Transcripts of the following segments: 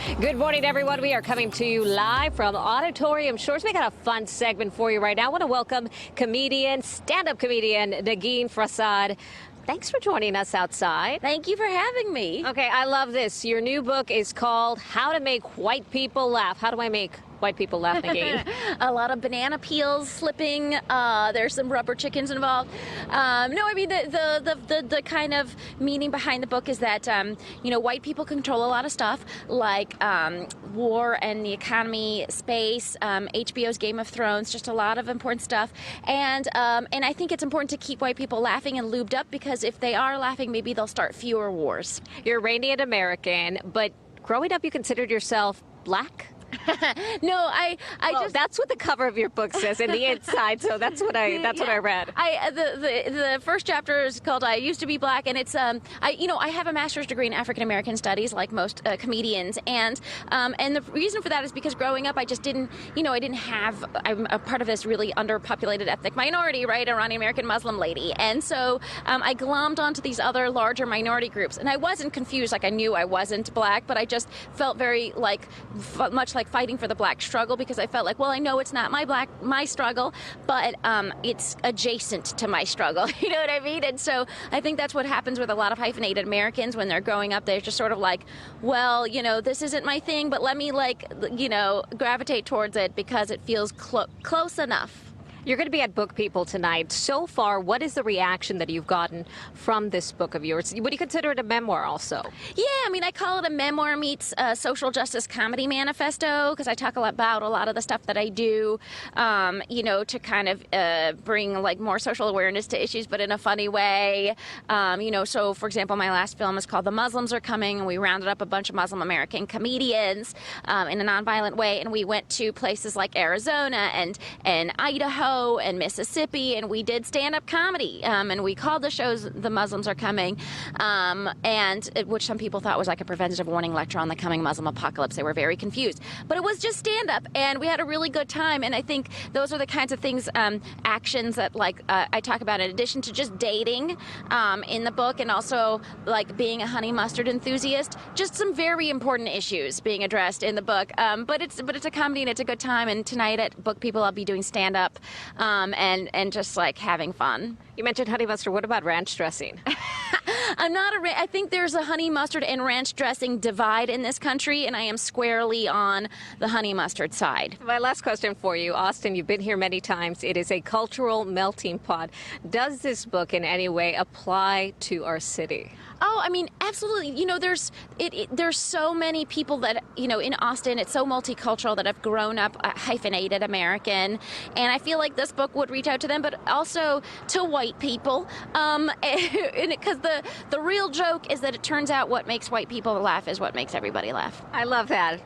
Good morning, everyone. We are coming to you live from Auditorium Shores. We got a fun segment for you right now. I want to welcome stand-up comedian NeginFarsad. Thanks for joining us outside. Thank you for having me. Okay, I love this. Your new book is called How to Make White People Laugh. How do I make white people laugh, Negin? A lot of banana peels slipping. There's some rubber chickens involved. No, I mean the kind of meaning behind the book is that white people control a lot of stuff like war and the economy, space, HBO's Game of Thrones, just a lot of important stuff. And I think it's important to keep white people laughing and lubed up, because if they are laughing, maybe they'll start fewer wars. You're Iranian American, but growing up, you considered yourself black? No, that's what the cover of your book says in the inside, so that's what I read. The first chapter is called "I Used to Be Black," and it's I have a master's degree in African American studies, like most comedians, and the reason for that is because growing up, I just didn't, I'm a part of this really underpopulated ethnic minority, right? Iranian American Muslim lady, and so I glommed onto these other larger minority groups, and I wasn't confused, like I knew I wasn't black, but I just felt very much like fighting for the black struggle, because I felt like, well, I know it's not my struggle, but it's adjacent to my struggle. You know what I mean? And so I think that's what happens with a lot of hyphenated Americans when they're growing up. They're just sort of like, well, this isn't my thing, but let me gravitate towards it because it feels close enough. You're going to be at Book People tonight. So far, what is the reaction that you've gotten from this book of yours? Would you consider it a memoir also? Yeah, I mean, I call it a memoir meets social justice comedy manifesto, because I talk about a lot of the stuff that I do, to kind of bring more social awareness to issues, but in a funny way. So for example, my last film is called The Muslims Are Coming, and we rounded up a bunch of Muslim American comedians in a nonviolent way, and we went to places like Arizona and Idaho and Mississippi, and we did stand-up comedy, and we called the shows The Muslims Are Coming, which some people thought was like a preventative warning lecture on the coming Muslim apocalypse. They were very confused, but it was just stand-up, and we had a really good time. And I think those are the kinds of things, actions that I talk about in addition to just dating in the book, and also being a honey mustard enthusiast. Just some very important issues being addressed in the book, but it's a comedy and it's a good time. And tonight at Book People, I'll be doing stand-up and just having fun. You mentioned honey mustard. What about ranch dressing? I think there's a honey mustard and ranch dressing divide in this country, and I am squarely on the honey mustard side. My last question for you, Austin, you've been here many times. It is a cultural melting pot. Does this book in any way apply to our city? Oh, I mean, absolutely. There's so many people that, in Austin, it's so multicultural, that have grown up hyphenated American. And I feel like this book would reach out to them, but also to white people. Because the real joke is that it turns out what makes white people laugh is what makes everybody laugh. I love that.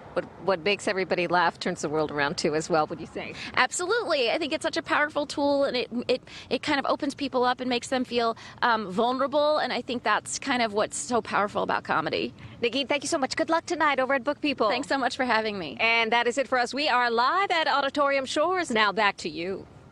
What makes everybody laugh turns the world around too, as well, would you say? Absolutely. I think it's such a powerful tool, and it kind of opens people up and makes them feel vulnerable. And I think that's kind of what's so powerful about comedy. Negin, thank you so much. Good luck tonight over at Book People. Thanks so much for having me. And that is it for us. We are live at Auditorium Shores. Now back to you.